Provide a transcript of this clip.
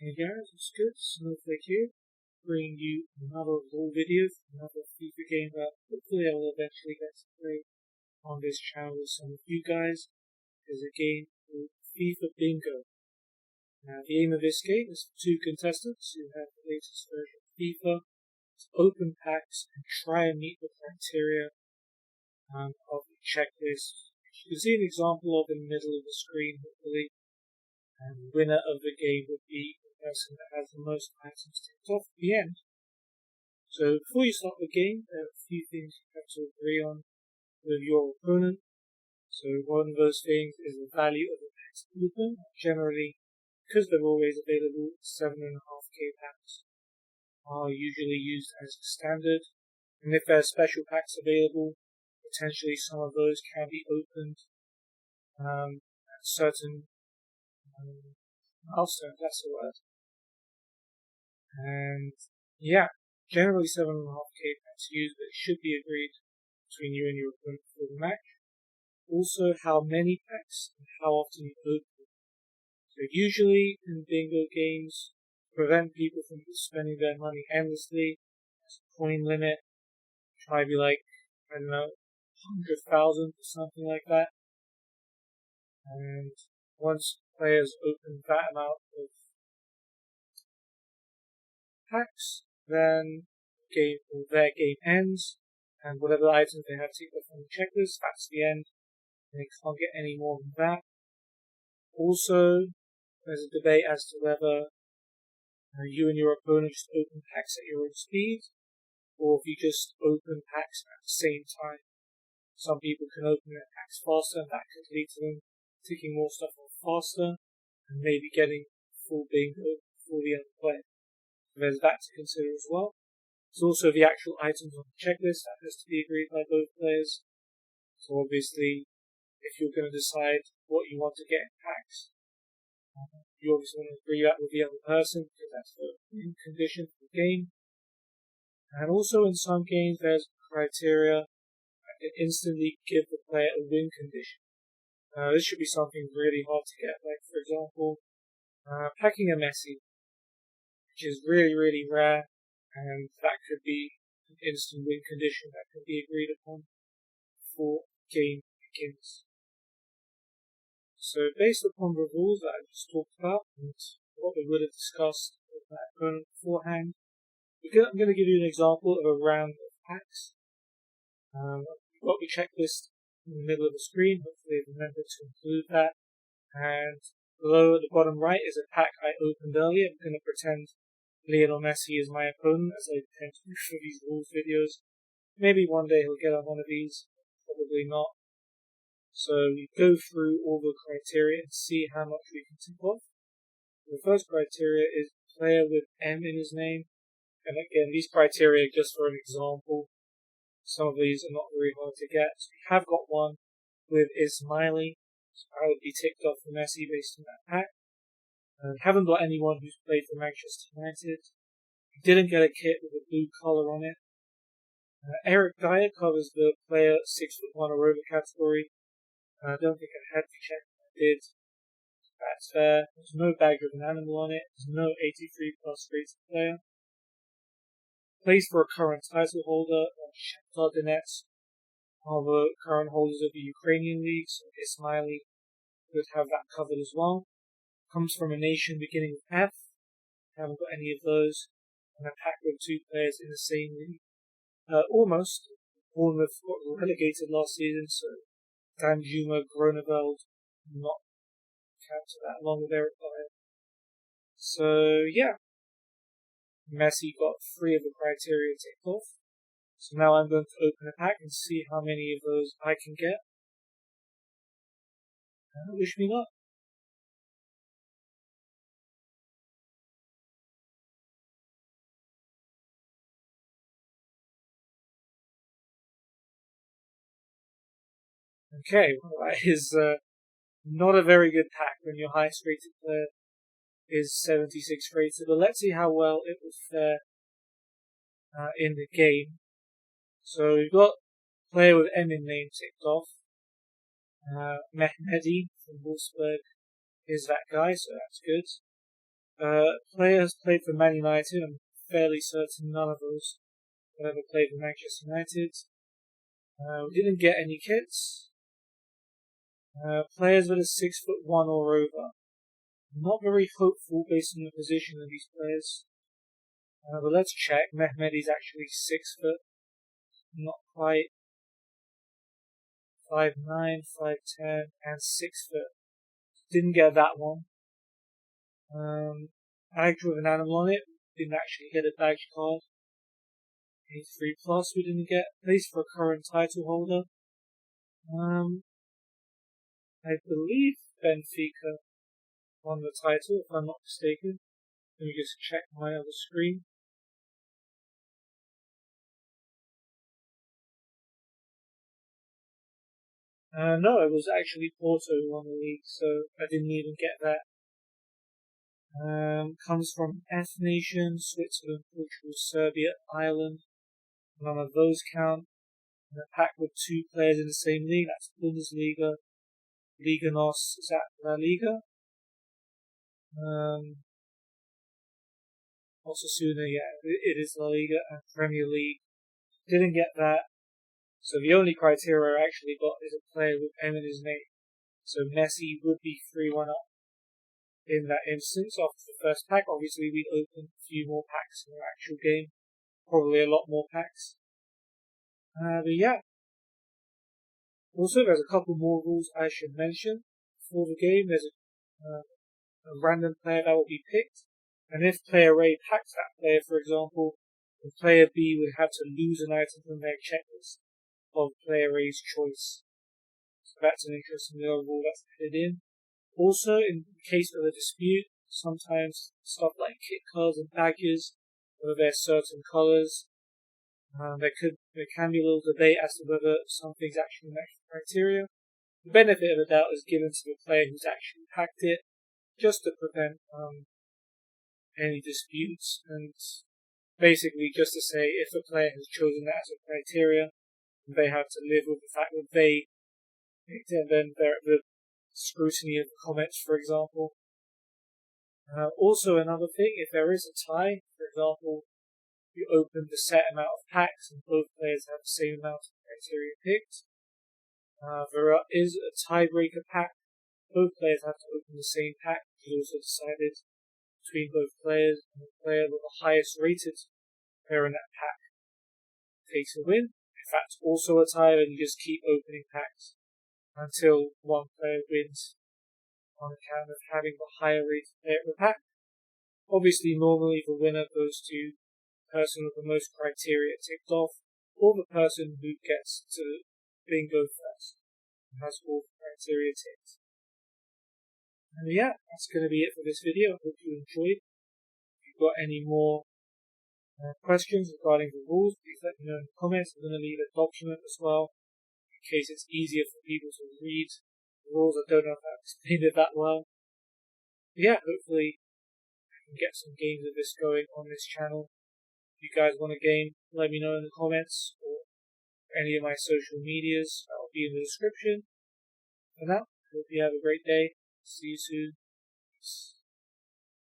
Hey guys, what's good? Snowflake here, bringing you another full video from another FIFA game that hopefully I will eventually get to play on this channel with some of you guys. Is a game called FIFA Bingo. Now the aim of this game is for two contestants who have the latest version of FIFA to open packs and try and meet the criteria of the checklist, which you can see an example of in the middle of the screen hopefully. And the winner of the game would be the person that has the most items ticked off at the end. So before you start the game, there are a few things you have to agree on with your opponent. So one of those things is the value of the packs open. Generally, because they're always available, 7.5k packs are usually used as standard. And if there are special packs available, potentially some of those can be opened at certain milestones, that's the word. And yeah, generally 7.5k packs used, but it should be agreed between you and your opponent for the match. Also, how many packs and how often you open them. So usually in bingo games, prevent people from spending their money endlessly, there's a coin limit, try to be like, I don't know, 100,000 or something like that. And once players open that amount of packs, then their game ends, and whatever items they have ticked off on the checklist, that's the end, and they can't get any more than that. Also, there's a debate as to whether you and your opponent just open packs at your own speed, or if you just open packs at the same time. Some people can open their packs faster, and that could lead to them ticking more stuff off faster, and maybe getting full bingo before the other player. So there's that to consider as well. There's also the actual items on the checklist that has to be agreed by both players. So obviously, if you're going to decide what you want to get in packs, you obviously want to agree that with the other person, because that's the win condition for the game. And also in some games, there's criteria that can instantly give the player a win condition. This should be something really hard to get, like for example, packing a Messi, which is really, really rare, and that could be an instant win condition that could be agreed upon before the game begins. So based upon the rules that I just talked about, and what we would have discussed with my opponent beforehand, I'm going to give you an example of a round of packs. You've got the checklist in the middle of the screen, hopefully remember to include that. And below at the bottom right is a pack I opened earlier. I'm going to pretend Lionel Messi is my opponent, as I tend to do for these rules videos. Maybe one day he'll get on one of these, probably not. So we go through all the criteria and see how much we can tick off. The first criteria is player with M in his name. And again, these criteria are just for an example. Some of these are not very hard to get. So we have got one with Ismaili. So I would be ticked off for Messi based on that pack. Haven't got anyone who's played for Manchester United. Didn't get a kit with a blue colour on it. Eric Dyer covers the player 6'1" or over category. I don't think I had to check if I did. That's fair. There's no badge with an animal on it. There's no 83 plus rated player. Plays for a current title holder. Shakhtar Donetsk are the current holders of the Ukrainian league, so Ismaili would have that covered as well. Comes from a nation beginning with F. Haven't got any of those. And a pack with two players in the same league. Almost. Bournemouth got relegated last season, so Danjuma, Groneveld not counted that along with Eric Dyer. So yeah. Messi got 3 of the criteria ticked off. So now I'm going to open a pack and see how many of those I can get. Wish me luck. Okay, well that is not a very good pack when your highest rated player is 76 rated, but let's see how well it will fare in the game. So we've got player with M in name ticked off. Mehmedi from Wolfsburg is that guy, so that's good. Player has played for Man United. I'm fairly certain none of those have ever played for Manchester United. We didn't get any kits. Players that are 6'1" or over. Not very hopeful based on the position of these players. But let's check. Mehmedi's actually 6 foot. Not quite. 5'9", 5'10", and 6 foot. Didn't get that one. Agda with an animal on it. Didn't actually get a badge card. 83 plus we didn't get. Place for a current title holder. I believe Benfica won the title, if I'm not mistaken. Let me just check my other screen. No, it was actually Porto who won the league, so I didn't even get that. Comes from F Nation, Switzerland, Portugal, Serbia, Ireland. None of those count. And a pack with 2 players in the same league, that's Bundesliga, Liga NOS, is that La Liga? Osasuna, yeah, it is La Liga and Premier League. Didn't get that. So the only criteria I actually got is a player with M in his name. So Messi would be 3-1 up in that instance after the first pack. Obviously, we'd open a few more packs in the actual game. Probably a lot more packs. But yeah. Also, there's a couple more rules I should mention. For the game, there's a random player that will be picked. And if player A packs that player, for example, then player B would have to lose an item from their checklist of player A's choice. So that's an interesting little rule that's added in. Also, in case of a dispute, sometimes stuff like kit cards and badges, whether they're certain colours, there can be a little debate as to whether something's actually matched the criteria. The benefit of the doubt is given to the player who's actually packed it, just to prevent any disputes, and basically just to say if a player has chosen that as a criteria, they have to live with the fact that they picked it, and then they're at the scrutiny of the comments, for example. Also, another thing, if there is a tie, for example, you open the set amount of packs and both players have the same amount of criteria picked, there is a tiebreaker pack. Both players have to open the same pack, which is also decided between both players, and the player with the highest rated player in that pack takes a win. If that's also a tie, then you just keep opening packs until one player wins on account of having the higher rated player in the pack. Obviously, normally the winner goes to the person with the most criteria ticked off, or the person who gets to bingo first and has all the criteria ticked. And yeah, that's going to be it for this video. I hope you enjoyed. If you've got any more questions regarding the rules, please let me know in the comments. I'm going to leave a document as well, in case it's easier for people to read the rules. I don't know if I've explained it that well. But yeah, hopefully I can get some games of this going on this channel. If you guys want a game, let me know in the comments, or any of my social medias. That will be in the description. For now, I hope you have a great day. See you soon. Peace.